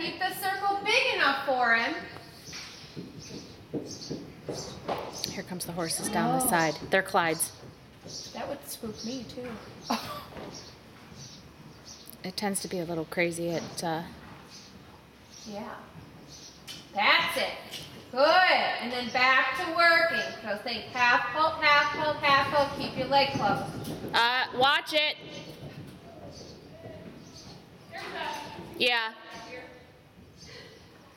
Keep the circle big enough for him. Here comes the horses down the side. They're Clyde's. That would spook me too. It tends to be a little crazy at Yeah. That's it. Good. And then back to working. So think half pull, half pull, half pull. Keep your leg closed. watch it. Yeah.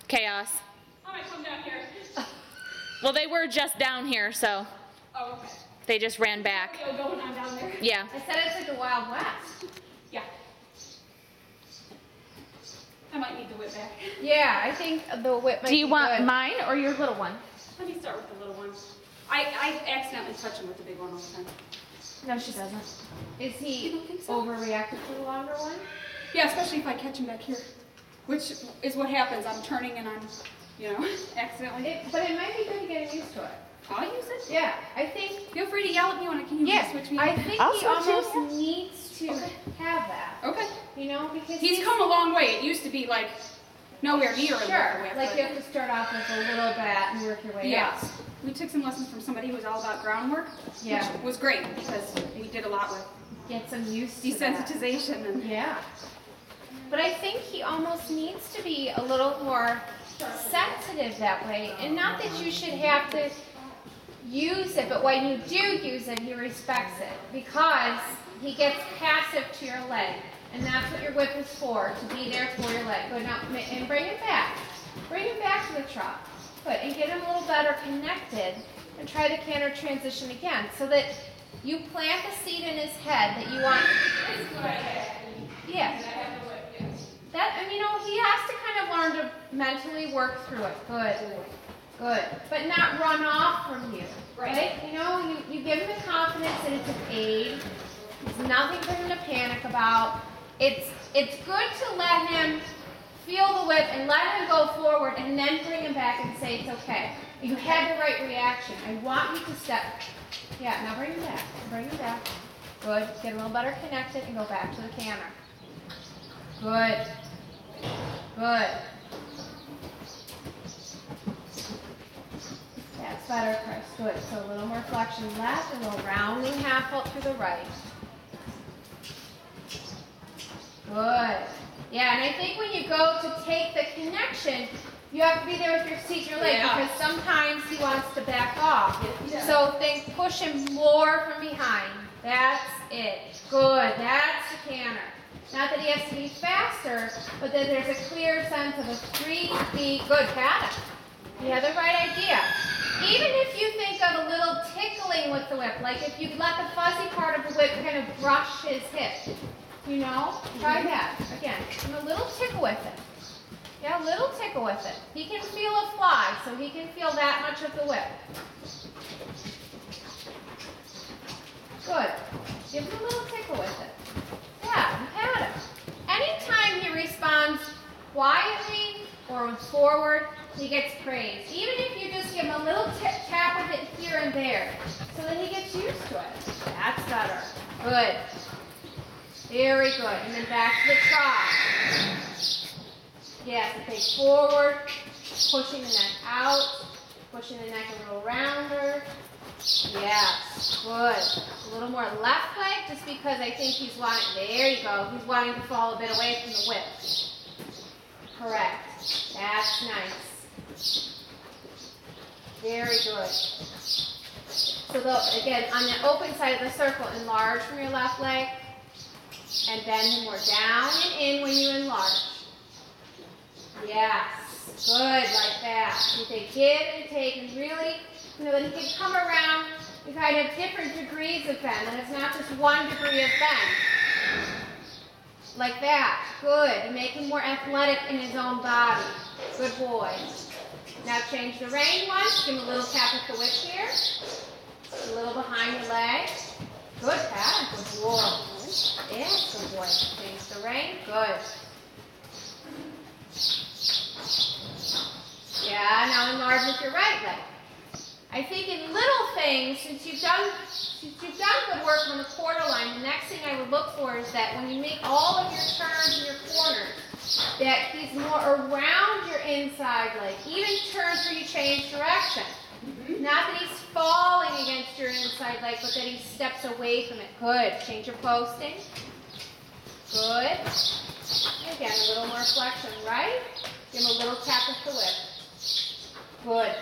Chaos. Oh, I come down here. Well, they were just down here, so Oh, okay. they just ran back. Still going on down there? Yeah. I said it's like the Wild West. Yeah. I might need the whip back. Yeah, I think the whip might Do you be want good. mine or your little one? Let me start with the little one. I accidentally touch him with the big one all the time. No, she doesn't. Is he overreacted to the longer one? Yeah, especially if I catch him back here, which is what happens. I'm turning and I'm, accidentally. But it might be good to get him used to it. I'll use it. Yeah, I think. Feel free to yell at me when I can switch me. I think I'll he switch you, almost needs to have that. Okay. Because He's come a long way. It used to be like nowhere near a sure. whip. Like you have to start off with a little bit and work your way up. Yes. We took some lessons from somebody who was all about groundwork, Yeah. which was great because we did a lot with Get some used to that. desensitization and Yeah. But I think he almost needs to be a little more sensitive that way. And not that you should have to use it, but when you do use it, he respects it. Because he gets passive to your leg. And that's what your whip is for, to be there for your leg. Good, now, and bring it back. Bring it back to the trot. Good, and get him a little better connected. And try the canter transition again. So that you plant the seed in his head that you want. Yeah. That, and he has to kind of learn to mentally work through it. Good. Good. But not run off from you. Right? You give him the confidence that it's an aid. It's nothing for him to panic about. It's good to let him feel the whip and let him go forward and then bring him back and say it's okay. You had the right reaction. I want you to step. Yeah, now bring him back. Bring him back. Good. Get a little better connected and go back to the canter. Good. Good. That's better, Chris. Good. So a little more flexion left and a little rounding half out through the right. Good. Yeah, and I think when you go to take the connection, you have to be there with your seat, your leg, because sometimes he wants to back off. Yeah. So push him more from behind. That's it. Good. That's the canter. Not that he has to be faster, but that there's a clear sense of a 3-beat good pattern. You have the right idea. Even if you think of a little tickling with the whip, like if you let the fuzzy part of the whip kind of brush his hip, try that. Again, and a little tickle with it. Yeah, a little tickle with it. He can feel a fly, so he can feel that much of the whip. Good. Give him a little tickle with it. Yeah, and pat him. Anytime he responds quietly or forward, he gets praised. Even if you just give him a little tap with it here and there, so that he gets used to it. That's better. Good. Very good. And then back to the trot. Yes, think forward, pushing the neck out, pushing the neck a little rounder. Yes, good. A little more left leg, just because I think he's wanting, there you go, he's wanting to fall a bit away from the whip. Correct. That's nice. Very good. So again, on the open side of the circle, enlarge from your left leg, and bend him more down and in when you enlarge. Yes, good, like that. You can give and take, and really, that he can come around and kind of different degrees of bend, and it's not just 1 degree of bend. Like that, good. And make him more athletic in his own body. Good boy. Now change the rein once. Give him a little tap with the whip here. A little behind your leg. Good, Pat. Good boy. Yeah, good boy. Change the rein. Good. Yeah, now enlarge with your right leg. I think in little things, since you've done good work on the quarter line, the next thing I would look for is that when you make all of your turns and your corners, that he's more around your inside leg. Even turns where you change direction. Not that he's falling against your inside leg, but that he steps away from it. Good. Change your posting. Good. Again, a little more flexion, right? Give him a little tap with the whip. Good.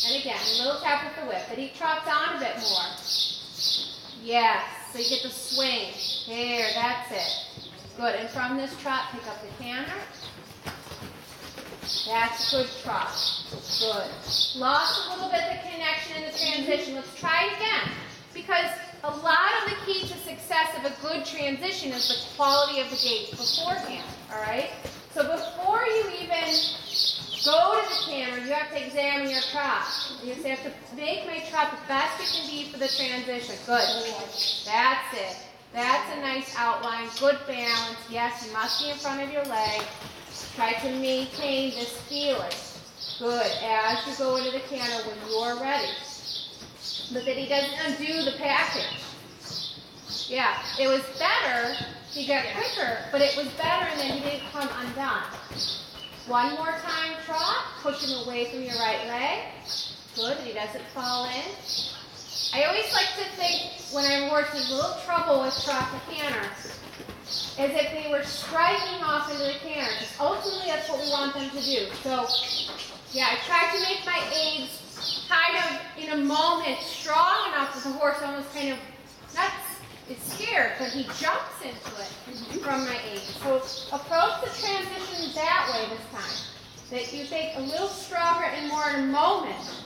And again, a little tap with the whip. But he trots on a bit more. Yes. So you get the swing. There, that's it. Good. And from this trot, pick up the canter. That's a good trot. Good. Lost a little bit the connection in the transition. Let's try it again. Because a lot of the key to success of a good transition is the quality of the gait beforehand. Alright? So before you even go to the canter, you have to examine your trot. You have to make my trot the best it can be for the transition. Good. That's it. That's a nice outline. Good balance. Yes, you must be in front of your leg. Try to maintain this feeling. Good. As you go into the canter when you're ready. But that he doesn't undo the package. Yeah, it was better. He got quicker, but it was better and then he didn't come undone. One more time, trot. Push him away from your right leg. Good. He doesn't fall in. I always like to think when I'm working a little trouble with trot to canter, as if they were striking off into the canter. Because ultimately that's what we want them to do. So, yeah, I try to make my aids kind of in a moment strong enough that the horse almost kind of is scared, but he jumps into it from my aid. So approach the transition that way this time. That you think a little stronger and more in a moment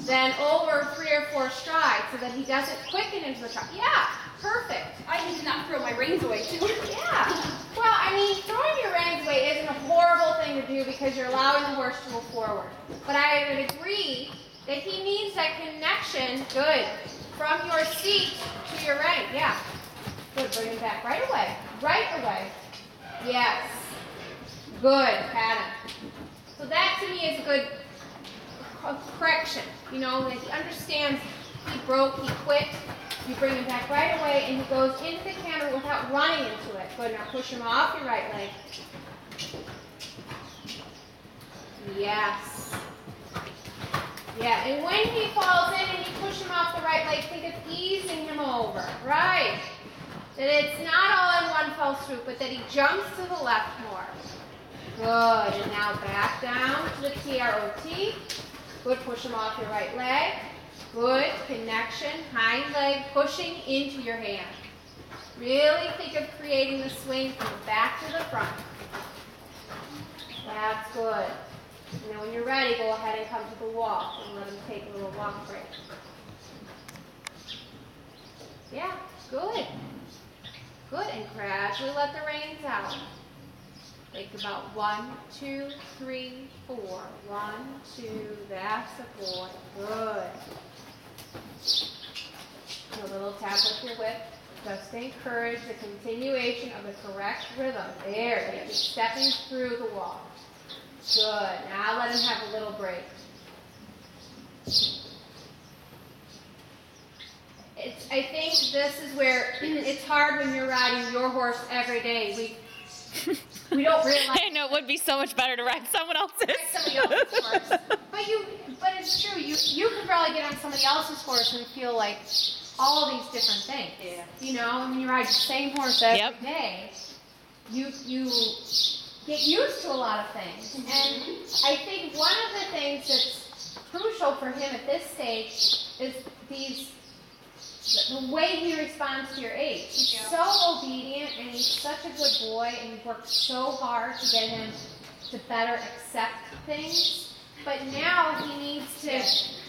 than over 3 or 4 strides so that he doesn't quicken into the trot. Yeah, perfect. I need to not throw my reins away too. Yeah. Well, I mean, throwing your reins away isn't a horrible thing to do because you're allowing the horse to move forward. But I would agree that he needs that connection, good, from your seat to your rein. Yeah. Good, bring him back right away. Right away. Yes. Good, pat him. So that to me is a good correction. You know, that he understands he broke, he quit. You bring him back right away and he goes into the canter without running into it. Good, now push him off your right leg. Yes. Yeah, and when he falls in and you push him off the right leg, think of easing him over. Right. That it's not all in one fell swoop, but that he jumps to the left more. Good. And now back down to the TROT. Good. Push him off your right leg. Good. Connection. Hind leg pushing into your hand. Really think of creating the swing from the back to the front. That's good. And then when you're ready, go ahead and come to the walk and let him take a little walk break. Yeah, good. Good, and gradually let the reins out. Think about 1, 2, 3, 4. 1, 2, that's the boy. Good. And a little tap with your whip. Just encourage the continuation of the correct rhythm. There, you keep stepping through the walk. Good. Now let him have a little break. I think this is where it's hard when you're riding your horse every day. We don't realize. I know it would be so much better to ride someone else's. Ride somebody else's horse. But it's true. You could probably get on somebody else's horse and feel like all these different things. Yeah. You know, when you ride the same horse every day, you get used to a lot of things. And I think one of the things that's crucial for him at this stage is the way he responds to your age. He's so obedient and he's such a good boy and you've worked so hard to get him to better accept things. But now he needs to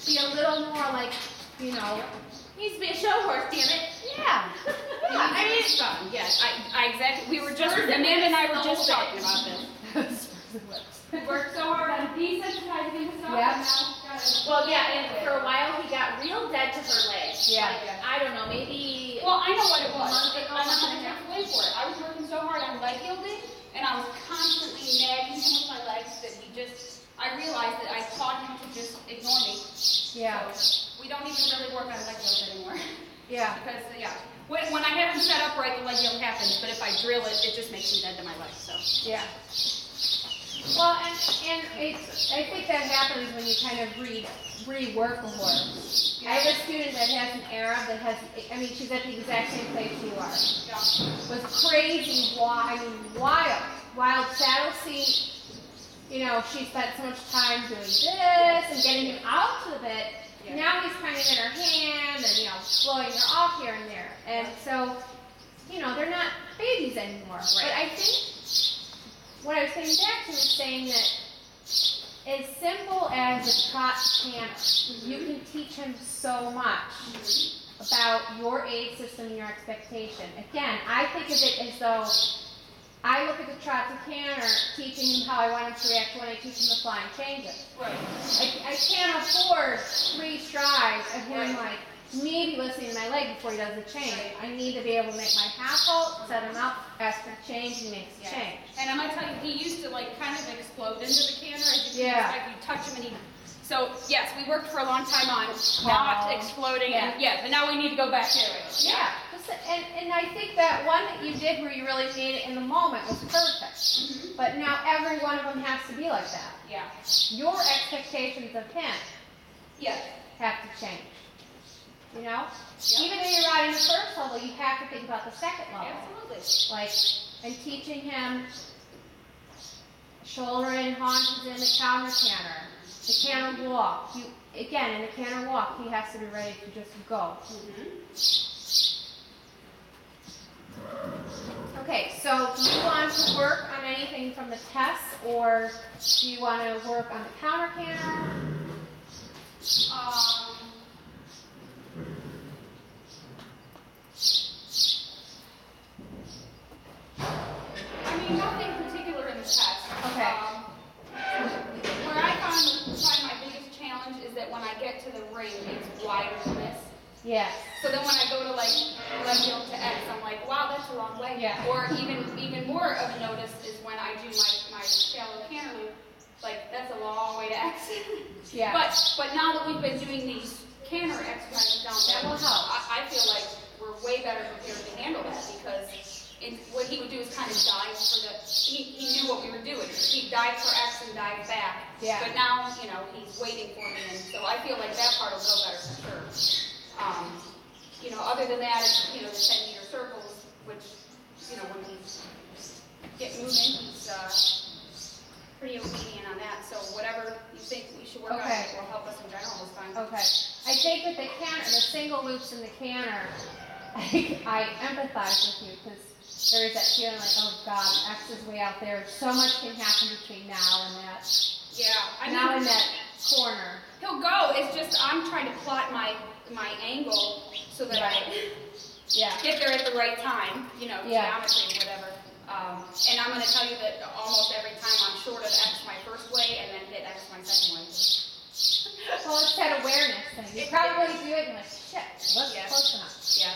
be a little more like, you know, he needs to be a show horse, damn it. Yeah. I mean, it's fun. Yes, I exactly. Amanda and I were just talking about this. He worked so hard on desensitizing himself. Yep. Well, yeah, and for a while he got real dead to her legs. Yeah. Like, I don't know, maybe. Well, I know what it was. Month ago, I'm not something going to wait for it. I was working so hard on leg yielding, and I was constantly nagging him with my legs that I realized that I taught him to just ignore me. Yeah. So we don't even really work on leg yield anymore. Yeah. Because, when I have him set up right, the leg yield happens, but if I drill it, it just makes him dead to my legs, so. Yeah. Well, and I think that happens when you kind of rework a horse. I have a student that has an Arab that has, I mean, she's at the exact same place you are. Yeah. Was crazy, wild saddle seat. You know, she spent so much time doing this and getting him out to the bit. Yeah. Now he's kind of in her hand and, you know, blowing her off here and there. And so, you know, they're not babies anymore. Right. But I think what I was saying back to is saying that as simple as a trot canter, you can teach him so much about your aid system and your expectation. Again, I think of it as though I look at the trot to canter, teaching him how I want him to react when I teach him the flying changes. Right. I can't afford 3 strides of him like maybe listening to my leg before he does the change. I need to be able to make my half halt, set him up, ask for the change, and he makes the change. And I'm gonna tell you, he used to like kind of explode into the canter as you Yeah. you touch him and he. So yes, we worked for a long time on not exploding, and but now we need to go back to it. Yeah. And I think that one that you did where you really made it in the moment was perfect. But now every one of them has to be like that. Yeah. Your expectations of him Yeah. have to change. You know? Even though you're riding the first level, you have to think about the second level. Absolutely. Like, and teaching him shoulder in, haunches in, the counter canter, the canter walk. Again, in the canter walk, he has to be ready to just go. Okay, so do you want to work on anything from the test, or do you want to work on the counter canter? I mean, nothing particular in the test. Okay. Where I find my biggest challenge is that when I get to the ring, it's wider than this. Yes. So then when I go to like left heel to X, I'm like, wow, that's a long way. Yeah. Or even more of a notice is when I do my shallow canter loop, like that's a long way to X. Yeah. But now that we've been doing these canter exercises down there, That will help. I feel like we're way better prepared to handle that because what he would do is kind of dive for the. He knew what we were doing. He'd dive for X and dive back. Yeah. But now he's waiting for me, and so I feel like that part will go better for sure. Other than that, it's, the 10-meter circles, which, when we get moving, he's pretty obedient on that. So whatever you think we should work on will help us in general this time. Okay. I think with the canter, the single loops in the canter, I empathize with you because there is that feeling like, oh God, X is way out there. So much can happen between now and that. Yeah. Now in that corner. He'll go. It's just I'm trying to plot my angle so that I get there at the right time, geometry or whatever. And I'm going to tell you that almost every time I'm short of X my first way and then hit X my second way. Well, it's that awareness thing. You probably do it and you're like, shit, that's close enough. Yeah.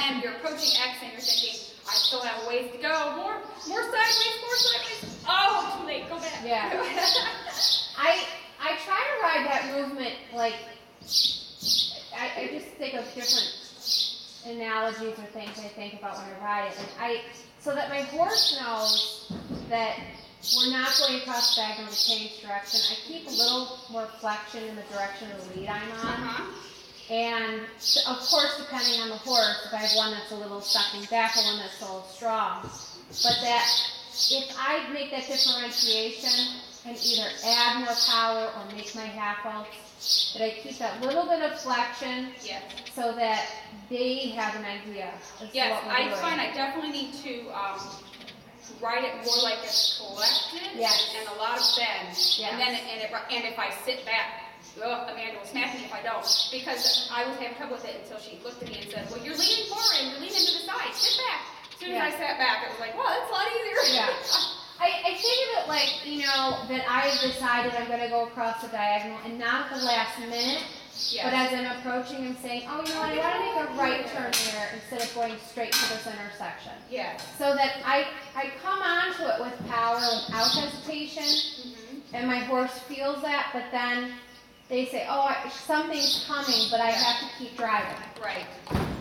And you're approaching X and you're thinking, I still have a ways to go. More sideways. Oh, too late. Go back. Yeah. I try to ride that movement like, I just think of different analogies or things I think about when I ride it. And so that my horse knows that we're not going across the diagonal to change direction. I keep a little more flexion in the direction of the lead I'm on. And of course, depending on the horse, if I have one that's a little sucking back or one that's a little strong. But that if I make that differentiation and either add more power or make my half halts, that I keep that little bit of flexion so that they have an idea as to what we're doing. I find I definitely need to ride it more like it's collected and a lot of bend. And then and if I sit back, Amanda will smack me if I don't, because I was having trouble with it until she looked at me and said, well, you're leaning forward and you're leaning to the side, sit back. As soon as I sat back, it was like, well, that's a lot easier. Yeah. I think of it like, that I've decided I'm going to go across the diagonal and not at the last minute, but as I'm approaching and saying, oh, you know what, I want to make a right turn here instead of going straight to this intersection. Yeah. So that I come onto it with power, without hesitation, and my horse feels that, but then they say, oh, something's coming, but I have to keep driving. Right.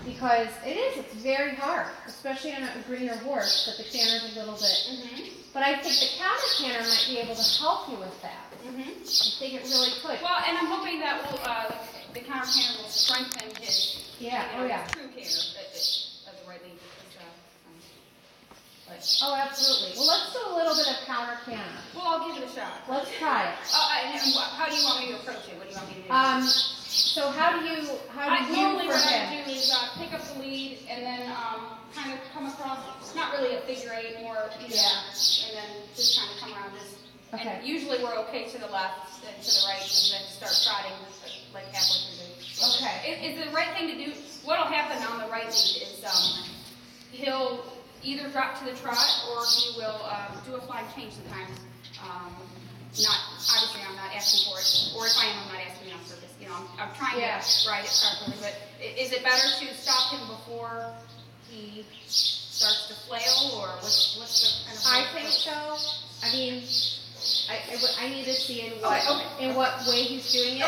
Because it's very hard, especially on a greener horse, but the canter's a little bit But I think the counter canter might be able to help you with that. Mm-hmm. I think it really could. Well, and I'm hoping that the counter canter will strengthen his, Yeah, you know, oh yeah. his true canter at the right lead. Oh, absolutely. Well, let's do a little bit of counter canter. Well, I'll give it a shot. Let's try it. How do you want me to approach it? What do you want me to do? So how do you Normally for what I him? do is pick up the lead and then kind of come across, not really a figure eight, more, you know, and then just kind of come around this. Okay. And usually we're okay to the left and to the right, and then start trotting like halfway through the. Okay. Is the right thing to do? What'll happen on the right lead is he'll either drop to the trot or he will do a flying change sometimes. Obviously I'm not asking for it, or if I am, I'm not asking on purpose. You know, I'm trying to ride it properly, but is it better to stop him before he starts to flail, or what's the kind of? I think so. I mean, I need to see in what way he's doing it,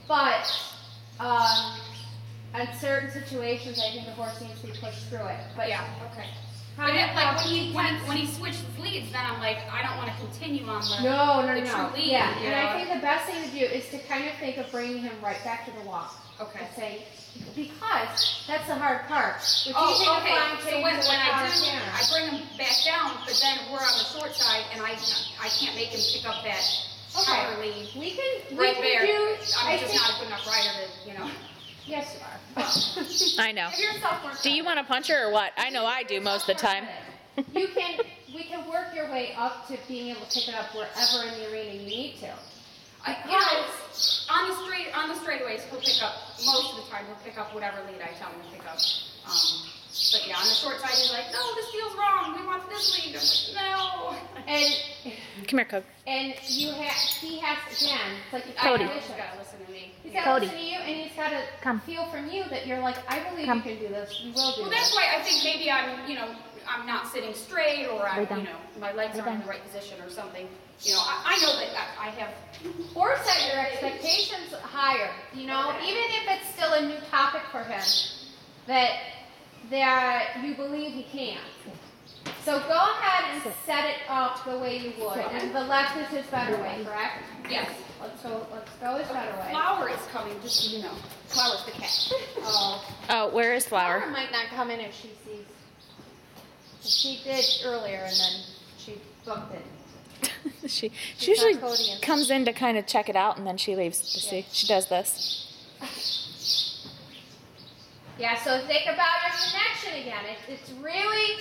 but in certain situations, I think the horse needs to be pushed through it. But yeah, okay. But like when he switches leads, then I'm like, I don't want to continue on the no. true lead. Yeah, you and know? I think the best thing to do is to kind of think of bringing him right back to the walk. Okay. Say, because that's the hard part. If Oh, you take a okay. flying So change when to the I counter do, canter. I bring him back down, but then we're on the short side, and I can't make him pick up that counter lead We can there. do. I'm just not a good enough rider to, you know. Yes, you are. I know. If you're self-work. Do you want to punch her or what? I know I do most of the time. We can work your way up to being able to pick it up wherever in the arena you need to. On the straightaways, he'll pick up, most of the time, he'll pick up whatever lead I tell him to pick up. But yeah, on the short side, he's like, no, this feels wrong, we want this lead. I'm like, no. And Come here, Coke. and he has again, it's like you Cody. He's gotta listen to me. He's got to Cody. listen to you, and he's got to feel from you that you're like, I believe you can do this. You will do Well, this. that's why I think maybe I'm not sitting straight, or Lay down. my legs aren't in the right position or something. You know, I know that I have. Or set your expectations higher. You know, Okay. even if it's still a new topic for him, that you believe he can. So go ahead and set it up the way you would. And the left is his better way, correct? Yes. Let's go his better way. Flower is coming, just so you know. Flower's the cat. Oh, where is Flower Flower? might not come in if she sees. She did earlier, and then she booked it. she She's usually not Cody and- comes in to kind of check it out and then she leaves. See, she does this. Yeah, so think about your connection again. It's really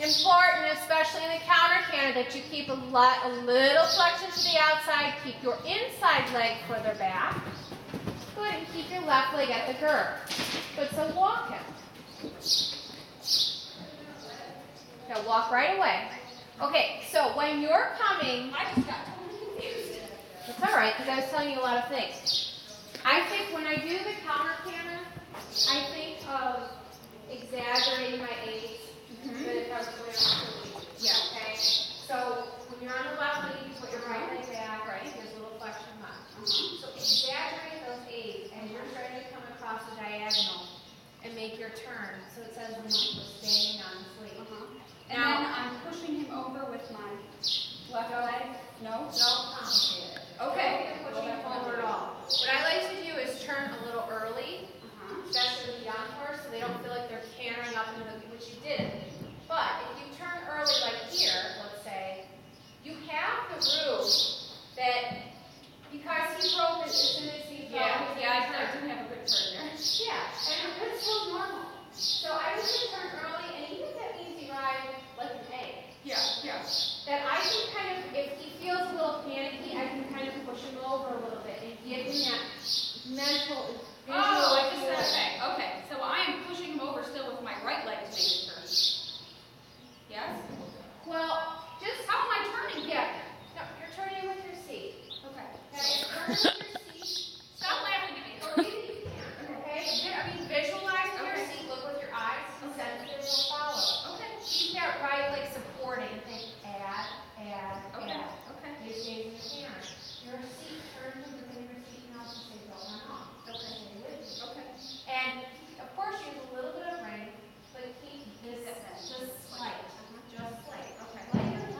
important, especially in the counter canter, that you keep a little flexion to the outside, keep your inside leg further back. Good, and keep your left leg at the girth. Good, so walk him. Now walk right away. Okay, so when you're coming, I just got totally confused. that's all right, because I was telling you a lot of things. I think when I do the counter canter, I think of exaggerating my age, but if I was going on the lead. Yeah. Okay? So when you're on the left leg, you put your right leg back, there's a little flexion left. So exaggerate those A's, and you're trying to come across the diagonal and make your turn. So it says the knee was staying on the sleeve. And then I'm pushing him over with my left leg. No? Don't complicate it. Okay. Don't push him forward at all. What I like to do is turn a little early, especially with the young horse, so they don't feel like they're cantering up into the, which you did. But if you turn early like here, let's say, you have the room that, because he broke it as soon as he fell. I do have a good turn there. Yeah, and it's still normal. So I would just turn early, and even that easy ride, like an A. Yeah. That I can kind of, if he feels a little panicky, I can kind of push him over a little bit and give him that mental, visual. Okay. So I am pushing him over still with my right leg to make the turn. Yes? Well, just How am I turning? yeah. No, you're turning with your seat. Okay. Okay, turn with your seat. Stop laughing at me. Or maybe you can. Okay. I mean, visualize your seat. Look with your eyes. And sensitive will follow. Okay. Keep that right leg supporting. And think add. Okay. You're staying in the camera. Your seat turns within your seat now to say don't run off. Okay. Stay with you. Okay. And of course, use a little bit of rein, but keep this just slight. Okay. Let your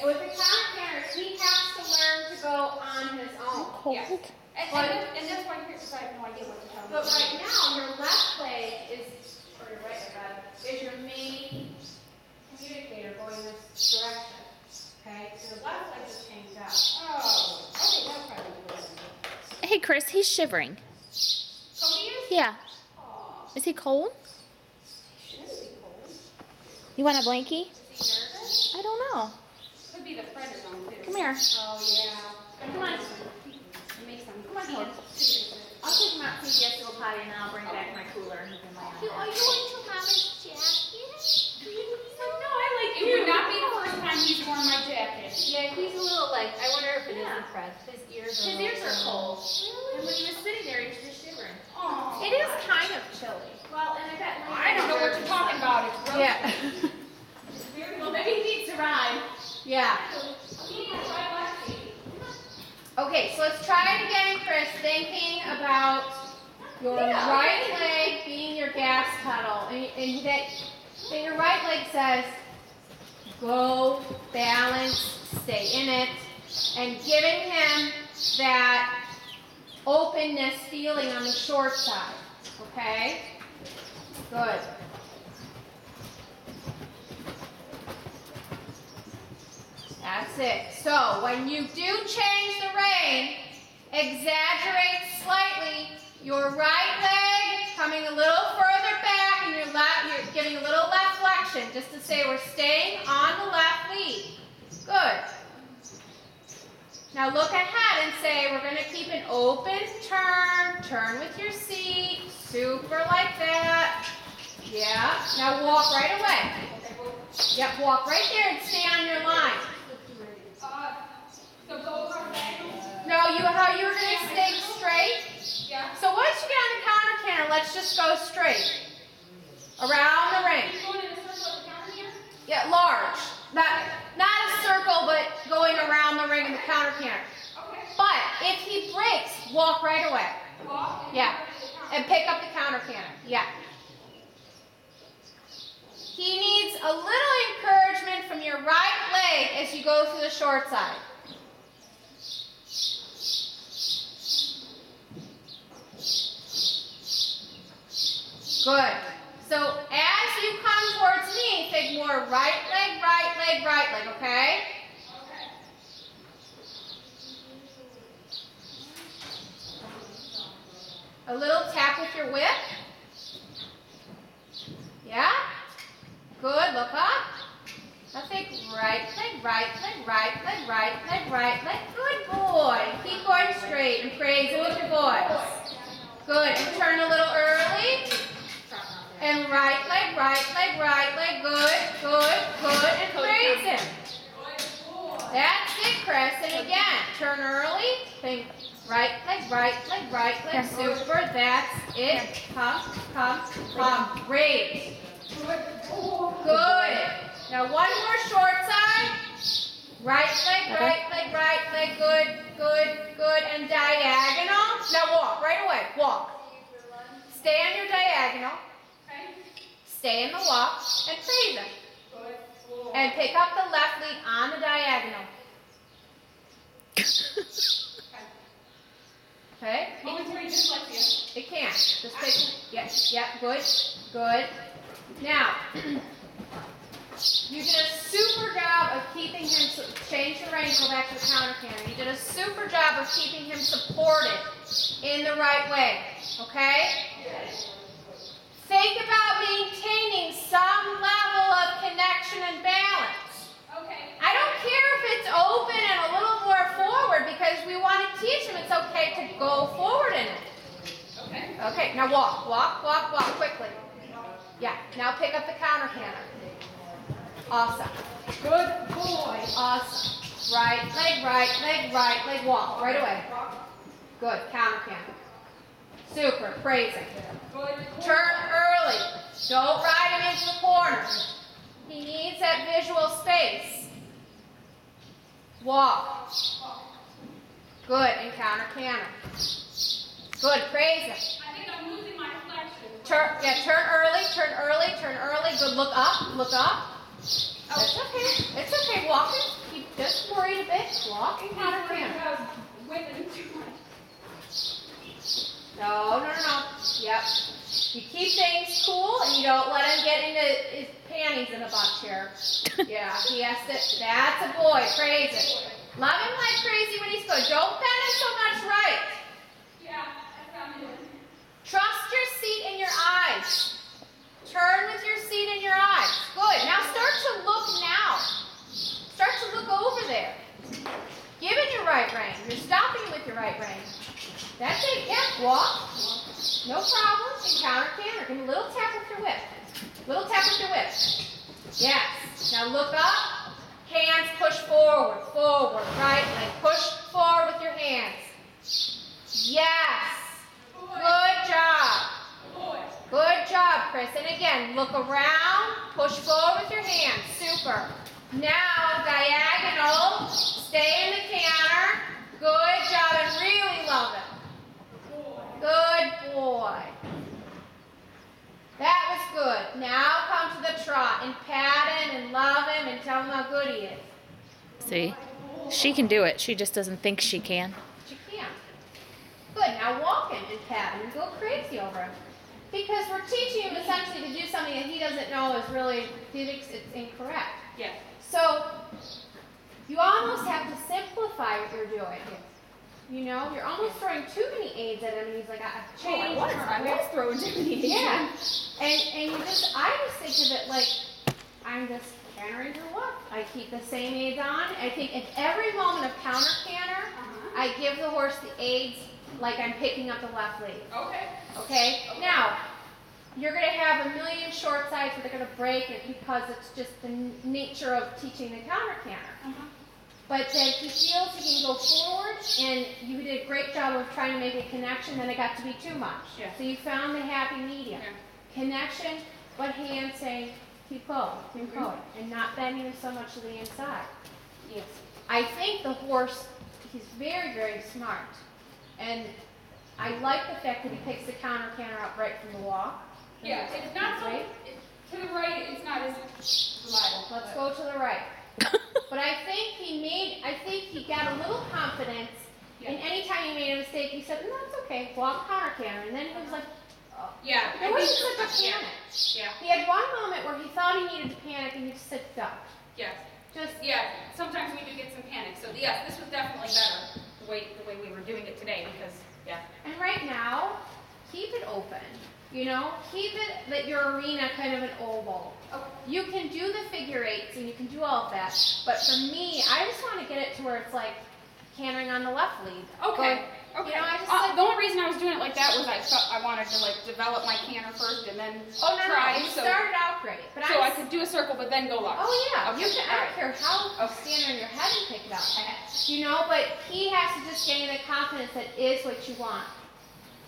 with the counter canter, he has to learn to go on his own. Yes. And that's why here's, I have no idea what to tell you. But right now, your left leg is, or your right leg rather, is your main communicator going this direction. Okay? Your left leg just hangs out. Oh, okay, that's probably good. Hey, Chris, he's shivering. Cody is? Yeah. Oh, Is he cold? shouldn't be cold. You want a blankie? Is he nervous? I don't know. Could be the prednisone too. Come here. Oh, yeah. Come on. Make some. Come on, Cody. I'll take him out to the little potty and then I'll bring back my cooler and my Are you going to Mama's jacket? No, I like it. Would not be the first time he's worn my jacket. Yeah, he's a little like, I wonder if it is the press. His ears are cold. And when he was sitting there, he was just shivering. Oh, It is kind of chilly. Well, and I bet I don't know what you're talking about. It's roasting. Yeah. Well, maybe he needs to ride. Yeah. Okay, so let's try it again, Chris. Thinking about your right leg being your gas pedal. And that your right leg says, go, balance, stay in it. And giving him that openness feeling on the short side. Okay? Good. That's it. So when you do change the rein, exaggerate slightly your right leg coming a little further back and your left, you're giving a little left flexion just to say we're staying on the left lead. Good. Now look ahead and say we're going to keep an open turn. Turn with your seat. Super like that. Yeah. Now walk right away. Yep, walk right there and stay on your line. So go over back. No, how you were going to stay straight? Yeah. So once you get on the counter canter, let's just go straight. Around the ring. You're going in a circle at the counter here? Yeah, large. Not a circle, but going around the ring in the counter canter. Okay. But if he breaks, walk right away. Walk. And Yeah. go to the counter. And pick up the counter canter. Yeah. He needs a little encouragement from your right leg as you go through the short side. Good. So as you come towards me, think more right leg, right leg, right leg, okay? Okay. A little tap with your whip. Yeah? Good, look up. Now think right leg, right leg, right leg, right leg, right leg. Good boy. Keep going straight and praise it with your voice. Good, and turn a little early. And right leg, right leg, right leg. Good, good, good, and praise him. That's it, Chris. And again, turn early. Think right leg, right leg, right leg. Super, that's it. Come, come, come. Great. Good. Now one more short side. Right leg, right leg, right leg. Good, good, good. And diagonal. Now walk right away. Walk. Stay on your diagonal. Stay in the walk and praise him. And pick up the left lead on the diagonal. Okay? Momentary dyslexia. It can. Just pick. Yes. Yep. Good. Good. Now, you did a super job of keeping him. Change the rein. Go back to the counter canter. You did a super job of keeping him supported in the right way. Okay? Yes. Think about maintaining some level of connection and balance. Okay. I don't care if it's open and a little more forward because we want to teach him it's okay to go forward in it. Okay. Okay, now walk, walk, walk, walk quickly. Yeah, now pick up the counter canter. Awesome. Good boy. Awesome. Right leg, right leg, right leg, walk. Right away. Good, counter canter. Super, praise him. Turn early. Don't ride him into the corner. He needs that visual space. Walk. Good, and counter canter. Good, praise him. I think I'm losing my flexion. Turn early, turn early, turn early. Good, look up, look up. That's okay. It's okay. Walk it. Keep just worried a bit, walk and counter canter. No. Yep. You keep things cool and you don't let him get into his panties in a bunch here. Yeah, he has to. That's a boy. Praise it. Love him like crazy when he's good. Don't bend him so much, right? Yeah, that's what I'm doing. Trust your seat in your eyes. Turn with your seat in your eyes. Good. Now start to look now. Start to look over there. Give it your right rein. You're stopping with your right rein. That's it. Yeah, walk. No problem. Encounter canter. Give him a little tap with your whip. Little tap with your whip. Yes. Now look up. Hands push forward. Forward. Right leg. Push forward with your hands. Yes. Good job. Good job, Chris. And again, look around. Push forward with your hands. Super. Now, diagonal. Stay in the canter. Good job. And really love it. Good boy. That was good. Now come to the trot and pat him and love him and tell him how good he is. See? She can do it. She just doesn't think she can. She can. Good. Now walk him and pat him and go crazy over him. Because we're teaching him essentially to do something that he doesn't know is really, he thinks it's incorrect. Yeah. So you almost have to simplify what you're doing. You know, you're almost throwing too many aids at him, and he's like, I've changed. I was throwing too many aids. Yeah. And you just, I just think of it like, I'm just cantering her what? I keep the same aids on. I think at every moment of counter canter, I give the horse the aids like I'm picking up the left lead. Okay? Now, you're going to have a million short sides where they're going to break it because it's just the nature of teaching the counter canter. But then if he feels he can go forward, and you did a great job of trying to make a connection, then it got to be too much. Yeah. So you found the happy medium. Yeah. Connection, but hand saying, keep going, and not bending him so much to the inside. Yes. I think the horse, he's very, very smart. And I like the fact that he picks the counter canter up right from the walk. Yeah, it's not so, to the right, it's not as reliable. Let's go to the right. But I think he got a little confidence, and anytime he made a mistake, he said, no, it's okay, walk counter canter. And then he was like, oh. Yeah. It wasn't such a panic. Yeah. He had one moment where he thought he needed to panic, and he just said, stop. Yes. Just, yeah, sometimes we do get some panic. So yes, this was definitely better the way we were doing it today because, yeah. And right now, keep it open. You know, keep it that your arena kind of an oval. You can do the figure eights and you can do all of that, but for me, I just want to get it to where it's like cantering on the left lead. Okay. You know, I just the only reason I was doing it like that was I thought I wanted to like develop my canter first and then try. You started out great, but I could do a circle but then go left. Oh yeah, okay. You can. I don't care how stand on your head and pick it up. You know, but he has to just gain the confidence that is what you want.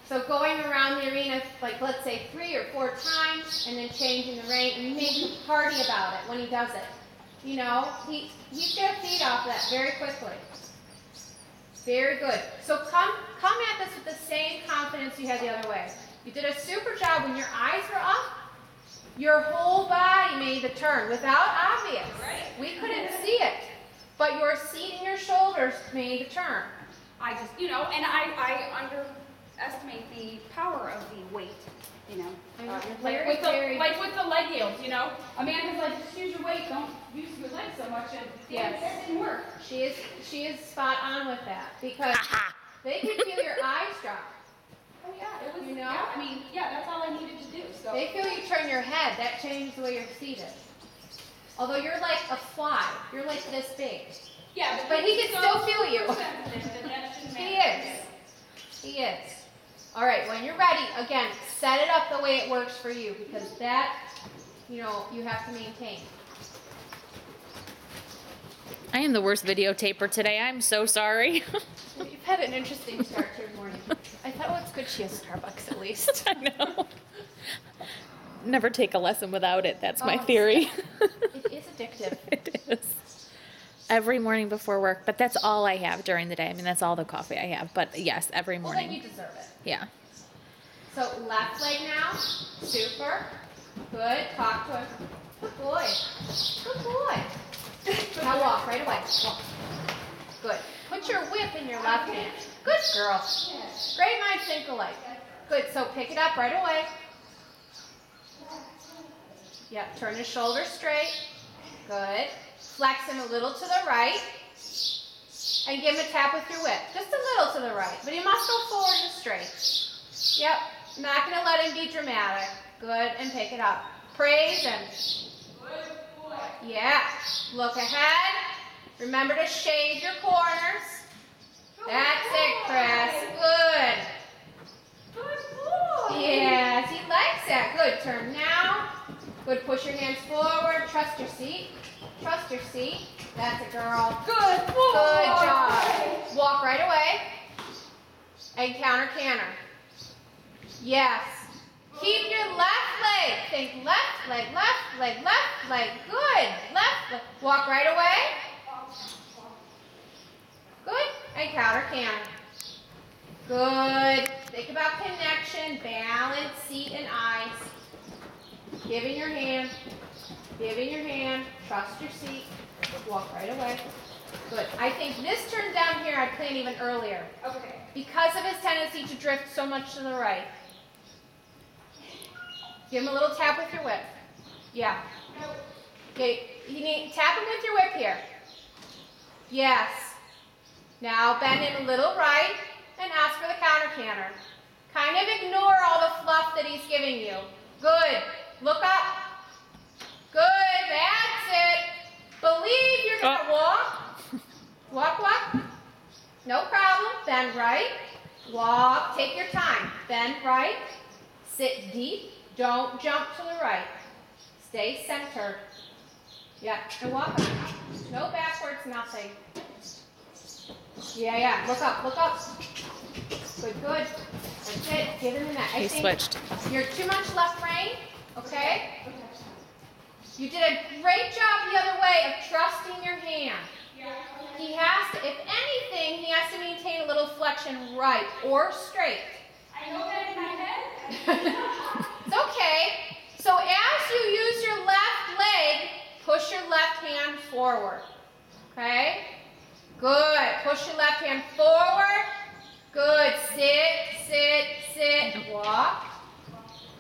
So going around the arena, like let's say 3 or 4 times, and then changing the rein, and make him party about it when he does it. You know, he's going to feed off that very quickly. Very good. So come at this with the same confidence you had the other way. You did a super job when your eyes were up. Your whole body made the turn without obvious. Right. We couldn't see it, but your seat and your shoulders made the turn. I just, you know, and I underestimate the power of the weight, you know. Like with the leg yields, you know. Amanda's like, just use your weight, don't use your legs so much, and that didn't work. She is spot on with that because they can feel your eyes drop. Oh yeah, it was. You know. Yeah, I mean, yeah, that's all I needed to do. So they feel you turn your head. That changes the way you're seated. Although you're like a fly, you're like this big. Yeah, but he can still feel you. He is. He is. All right, when you're ready, again, set it up the way it works for you because that, you know, you have to maintain. I am the worst videotaper today. I'm so sorry. You've had an interesting start to your morning. I thought, well, it's good she has Starbucks at least. I know. Never take a lesson without it. That's my theory. It is addictive. It is. Every morning before work, but that's all I have during the day. I mean, that's all the coffee I have. But yes, every morning. Well, then you deserve it. Yeah. So left leg now. Super. Good. Talk to him. Good boy. Good boy. Now walk. walk right away. Walk. Good. Put your whip in your left hand. Good girl. Great minds think alike. Good. So pick it up right away. Yep. Turn your shoulders straight. Good. Flex him a little to the right. And give him a tap with your whip. Just a little to the right. But he must go forward and straight. Yep. I'm not going to let him be dramatic. Good. And pick it up. Praise him. Yeah. Look ahead. Remember to shade your corners. That's it, Chris. Good. Yes, he likes that. Good. Turn now. Good. Push your hands forward. Trust your seat. Trust your seat. That's it, girl. Good. Good job. Walk right away. And counter canter. Yes. Keep your left leg. Think left leg, left leg, left leg. Good. Left leg. Walk right away. Good. And counter canter. Good. Think about connection, balance, seat, and eyes. Giving your hand. Giving your hand. Trust your seat. Walk right away. Good. I think this turn down here I planned even earlier. Okay. Because of his tendency to drift so much to the right. Give him a little tap with your whip. Yeah. Okay. Tap him with your whip here. Yes. Now bend him a little right and ask for the counter canter. Kind of ignore all the fluff that he's giving you. Good. Look up. Good. That's it. Believe you're going to walk. Walk, walk. No problem. Bend right. Walk. Take your time. Bend right. Sit deep. Don't jump to the right. Stay centered. Yeah. And walk up. No backwards, nothing. Yeah, yeah. Look up, look up. Good, good. That's it. Give him the neck. He switched. You're too much left rein, okay? You did a great job the other way of trusting your hand. He has to, if anything, he has to maintain a little flexion right or straight. I know that in my head. It's okay. So as you use your left leg, push your left hand forward. Okay? Good. Push your left hand forward. Good. Sit, sit, sit. Walk.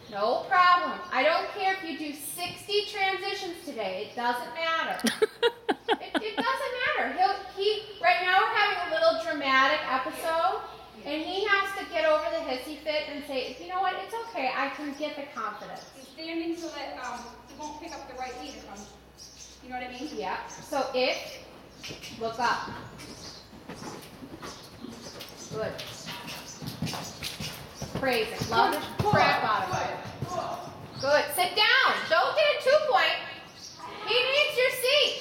No problem. I don't care if you do 60 transitions today. It doesn't matter. It doesn't matter. Right now we're having a little dramatic episode, and he has to get over the hissy fit and say, you know what, it's okay. I can get the confidence. He's standing so that he won't pick up the right knee to come. You know what I mean? Yeah. So look up. Good. Praise it. Love the crap out of it. Good. Sit down. Don't get a 2-point. He needs your seat.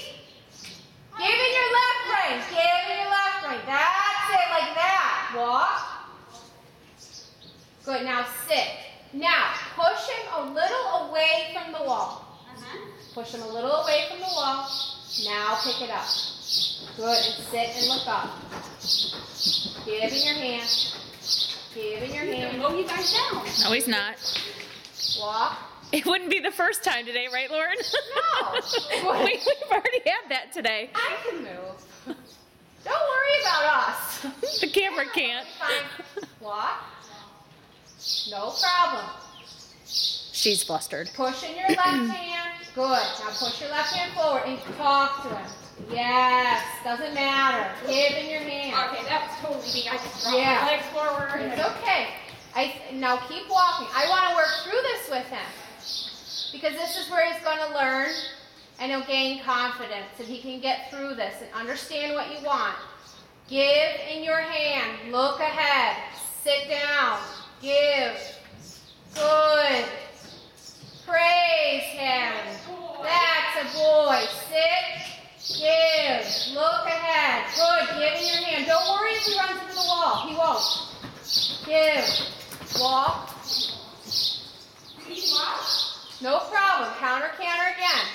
Give it your left rein. Give it your left rein. That's it. Like that. Walk. Good. Now sit. Now push him a little away from the wall. Push him a little away from the wall. Now pick it up. Good. And sit and look up. Give in your hand. Give in your hand. Slow you guys down. No, he's not. Walk. It wouldn't be the first time today, right, Lauren? No. We've already had that today. I can move. Don't worry about us. The camera can't. Fine. Walk. No problem. She's flustered. Push in your left hand. Good. Now push your left hand forward and talk to him. Yes. Doesn't matter. Give in your hand. Okay, that was totally me. I just dropped my legs forward. It's okay. Now keep walking. I want to work through this with him. Because this is where he's going to learn and he'll gain confidence and he can get through this and understand what you want. Give in your hand. Look ahead. Sit down. Give. Good. Praise him. That's a boy. Sit. Give. Look ahead. Good. Give in your hand. Don't worry if he runs into the wall. He won't. Give. Walk. No problem. Counter, canter again.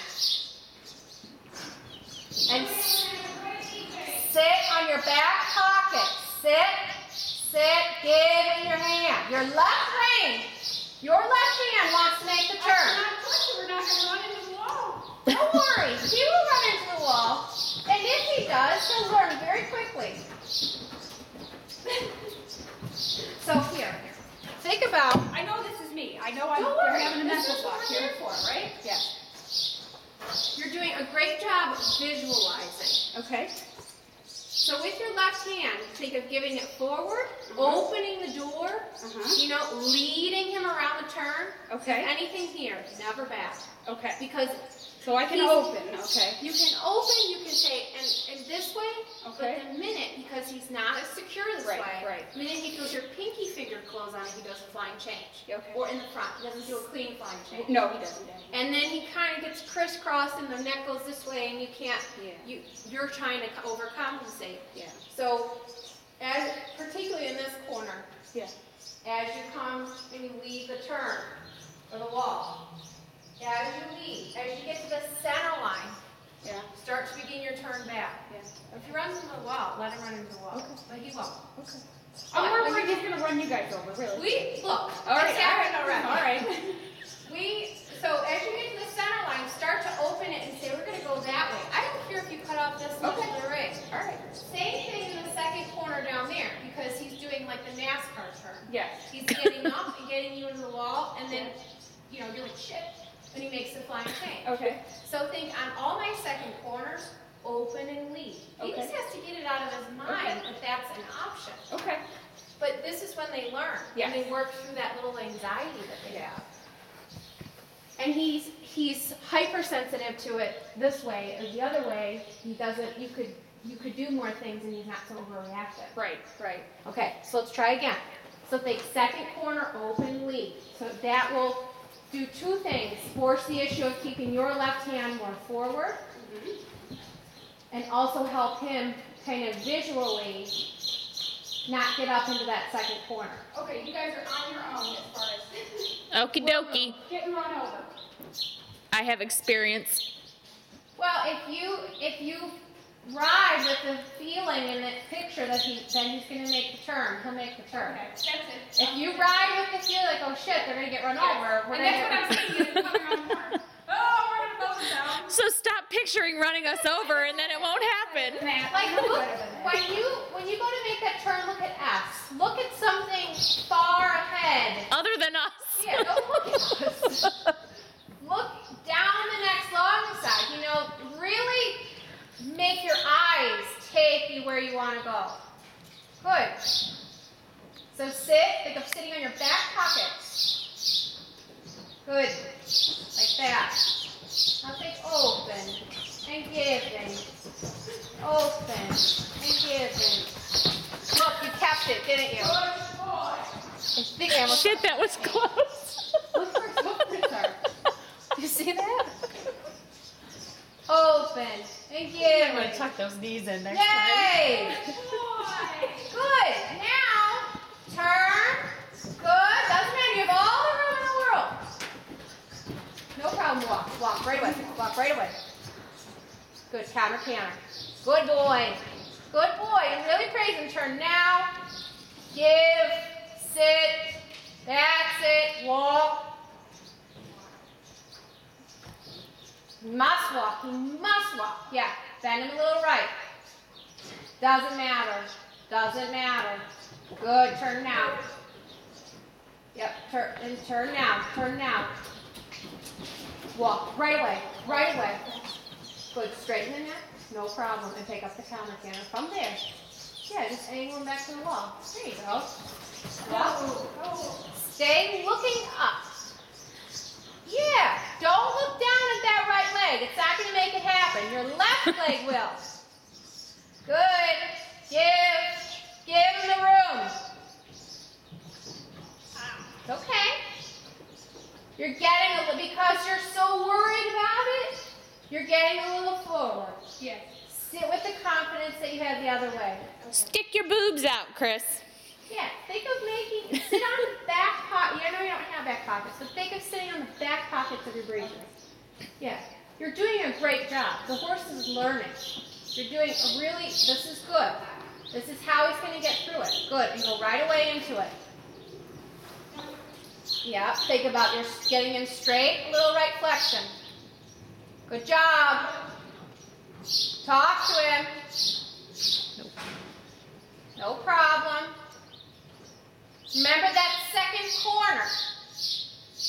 And sit on your back pocket. Sit, give in your hand. Your left rein. Your left hand wants to make the turn. We're not going to run into the wall. Don't worry. He will run into the wall. And if does. He'll learn very quickly. So here, think about. I know this is me. I know Don't worry. having a This mental is block what we're here. here for, right? Yeah. You're doing a great job of visualizing. Okay. So with your left hand, think of giving it forward, opening the door, you know, leading him around the turn. Okay. Anything here, never back. Okay. Because So I can he's- open. Okay. you can open, you can say, and this way, Okay. but the minute, because he's not as secure this Right, way, right. the minute he throws your pinky finger close on it, he does a flying change. Okay. Or in the front, he doesn't do a clean flying change. No, he doesn't. And then he kind of gets crisscrossed and the neck goes this way and you can't, Yeah. you're trying to overcompensate. Yeah. So, particularly in this corner, Yeah. as you come and you leave the turn or the wall, as you leave, as you get to the center line, Yeah. start to begin your turn back. Yeah. If he runs into the wall, let him run into the wall. Okay. But he won't. Okay. I'm more worried he's gonna run you guys over. Really. We look. All right. It's happened already. All right. So as you get to the center line, start to open it and say, we're going to go that way. I don't care if you cut off this much of the ring. All right. Same thing in the second corner down there, because he's doing like the NASCAR turn. Yes. He's getting up and getting you into the wall, and then, you know, you're like, shit, and he makes the flying change. Okay. So think on all my second corners, open and lead. He Okay. just has to get it out of his mind that that's an option. Okay. But this is when they learn, Yes. and they work through that little anxiety that they have. And he's hypersensitive to it this way, or the other way, he doesn't, you could do more things and he's not so overreactive. Right. Right. Okay, so let's try again. So think second corner, open, lead. So that will do two things. Force the issue of keeping your left hand more forward, and also help him kind of visually not get up into that second corner. Okay, you guys are on your own as far as Okie dokie. getting run over. I have experience. Well, if you ride with the feeling in that picture that then he's going to make the turn. He'll make the turn. Okay, that's it. If you ride with the feeling like, oh shit, they're going to get run over. And that's what I'm saying. You're coming around the corner. Oh, we're gonna both down. So stop picturing running us over and then it won't happen. Like look, when you go to make that turn, look at X. Look at something far ahead. Other than us. Yeah, don't look at us. Look down the next long side. You know, really make your eyes take you where you want to go. Good. So think of sitting on your back pocket. Good. Like that. Now think open and giving. Open and giving. Look, you kept it, didn't you? I think I almost Shit, that was close. Look for her. You see that? Open and giving. tuck those knees in there. Yay! Good. Now, turn. Good. Doesn't matter. You have all the room in the world. No problem. Walk. Walk right away. Walk right away. Good. Counter, counter. Good boy. Good boy. And really praise him. Turn now. Give. Sit. That's it. Walk. Must walk. He must walk. Yeah. Bend him a little right. Doesn't matter. Doesn't matter. Good. Turn now. Yep. Turn now. Turn now. Walk. Right away. Right away. Good. Straighten the neck. No problem. And take up the counter canter from there. Yeah. Just angle him back to the wall. There you go. Yep. Stay looking up. Yeah. Don't look down at that right leg. It's not going to make it happen. Your left leg will. Good. Give him the room. It's okay. You're getting a little, because you're so worried about it, you're getting a little forward. Yes. Sit with the confidence that you have the other way. Okay. Stick your boobs out, Chris. Yeah, think of sit on the back pocket. I know you don't have back pockets, but think of sitting on the back pockets of your breathers. Yeah, you're doing a great job. The horse is learning. You're doing this is good. This is how he's going to get through it. Good, and go right away into it. Yeah, think about your getting him straight, a little right flexion. Good job. Talk to him. No problem. Remember that second corner.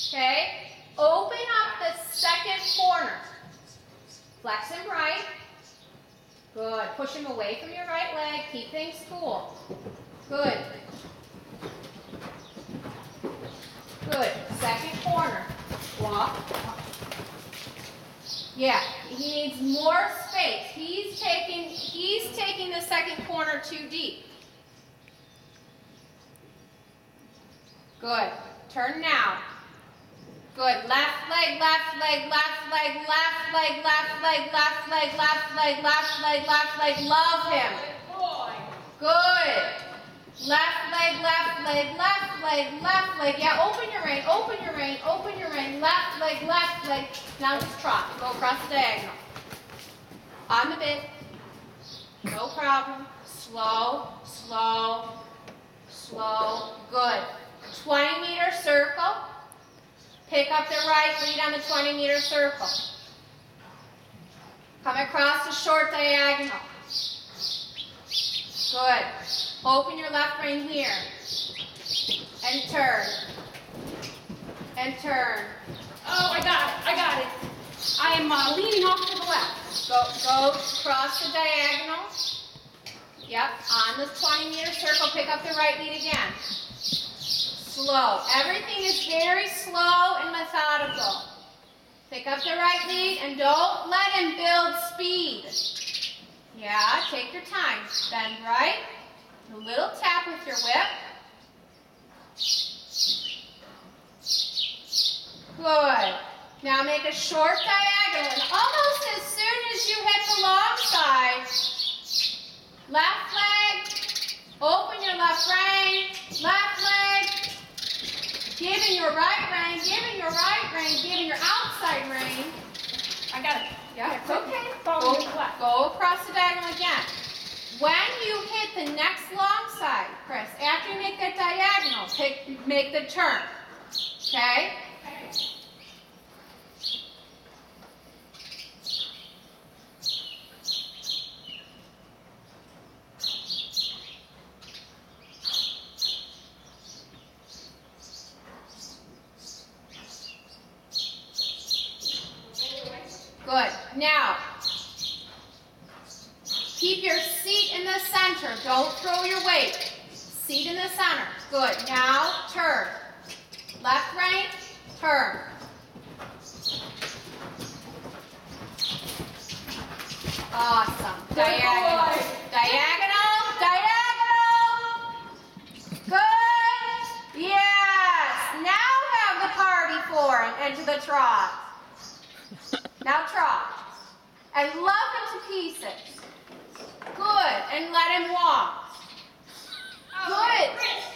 Okay? Open up the second corner. Flex him right. Good. Push him away from your right leg. Keep things cool. Good. Good. Second corner. Walk. Yeah, he needs more space. He's taking the second corner too deep. Good. Turn now. Good. Left leg, left leg, left leg, left leg, left leg, left leg, left leg, left leg, left leg. Love him. Good. Left leg, left leg, left leg, left leg. Yeah, open your rein, open your rein, open your rein. Left leg, left leg. Now just trot. Go across the diagonal. On the bit. No problem. Slow, slow, slow. Good. 20-meter circle. Pick up the right, lead on the 20-meter circle. Come across the short diagonal. Good. Open your left rein here. And turn. And turn. Oh, I got it. I am leaning off to the left. Go across the diagonal. Yep, on the 20-meter circle, pick up the right lead again. Slow. Everything is very slow and methodical. Pick up the right lead and don't let him build speed. Yeah, take your time. Bend right. A little tap with your whip. Good. Now make a short diagonal. And almost as soon as you hit the long side, left leg, open your left rein, left leg, giving your right rein, giving your right rein, giving your outside rein. I got it. Yeah, it's okay. Go across the diagonal again. When you hit the next long side, Chris, after you make that diagonal, make the turn. Okay? Good. Now, keep your seat in the center. Don't throw your weight. Seat in the center. Good. Now, turn. Left rein, turn. Awesome. Diagonal. Diagonal. Diagonal. Good. Yes. Now have the party form into the trot. Now trot. And love him to pieces. Good. And let him walk. Good.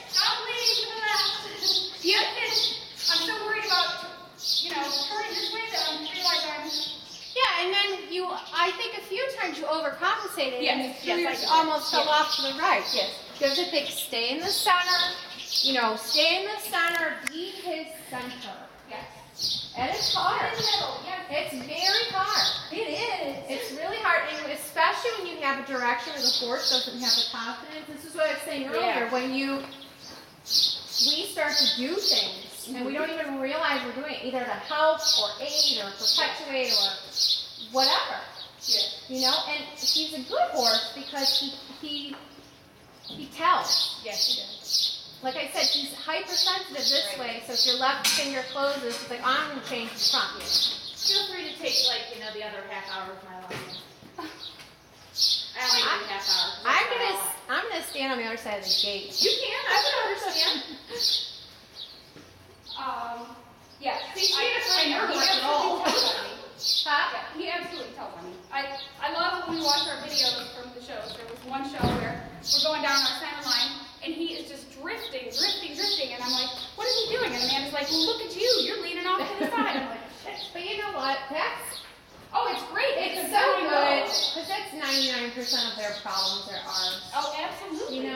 Stop leaning to the left. You I'm so worried about, turning this way that I realize I'm... Yeah, and then I think a few times you overcompensated and you almost fell off to the right. Yes. You have to think, stay in the center, stay in the center, be his center. Yes. And it's hard. In the middle, yes. It's very hard. It is. It's really hard, and especially when you have a direction where the horse doesn't have the confidence. This is what I was saying earlier. When we start to do things, and we don't even realize we're doing it, either to help or aid or perpetuate or whatever. Yeah. And he's a good horse because he tells. Yes, he does. Like I said, he's hypersensitive this way, so if your left finger closes, he's like, I'm going to change the front. Feel free to take the other half hour of my life. I only need half hour. I'm gonna stand on the other side of the gate. You can. I would understand. Yeah. See, I know he at all. absolutely tells on me. Huh? Yeah, he absolutely tells on me. I love when we watch our videos from the shows. There was one show where we're going down our center line, and he is just drifting, and I'm like, what is he doing? And Amanda's like, well, look at you. You're leaning off to the side. I'm like, shit. But you know what? Oh, it's great. It's so good because that's 99% of their problems are ours. Oh, absolutely.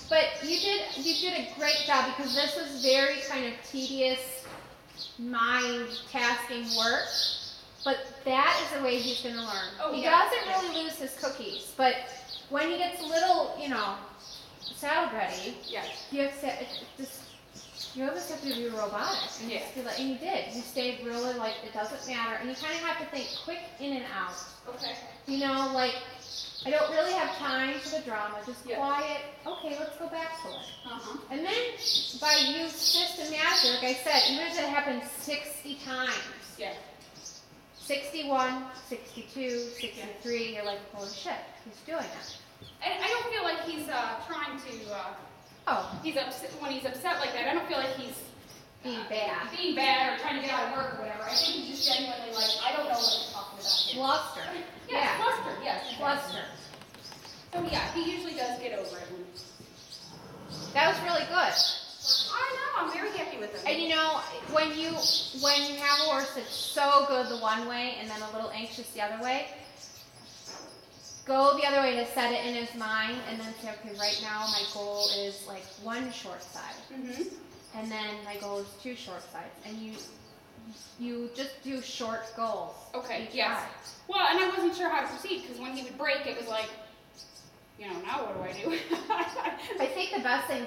But you did a great job because this was very kind of tedious, mind tasking work. But that is the way he's going to learn. Oh, he yeah. doesn't really lose his cookies, but when he gets a little, Saddlebreds, Yes. you have to you almost have to be robotic. And Yeah. just be like, and you did. You stayed really like it doesn't matter, and you kind of have to think quick in and out. Okay. You know, like I don't really have time for the drama. Just Yeah. quiet. Okay, let's go back to it. Uh-huh. And then by use systematic, like I said, even if it happens 60 times. Yeah. 61, 62, 63, you're like, holy shit, he's doing it. And I don't feel like he's trying to. Oh, Upset when he's upset like that. I don't feel like he's being bad. being bad or trying to get out of work or whatever. I think he's just genuinely like, I don't know what to talk about here. Flustered. Yeah, flustered. Yes, Flustered. So yeah, he usually does get over it. That was really good. I know. I'm very happy with him. And you know, when you have a horse that's so good the one way and then a little anxious the other way, go the other way to set it in his mind and then say, okay, right now my goal is like one short side. Mhm. And then my goal is 2 short sides. And you just do short goals. Okay. each Yes. ride. Well, and I wasn't sure how to proceed because when he would break, it was like, now what do I do? I think the best thing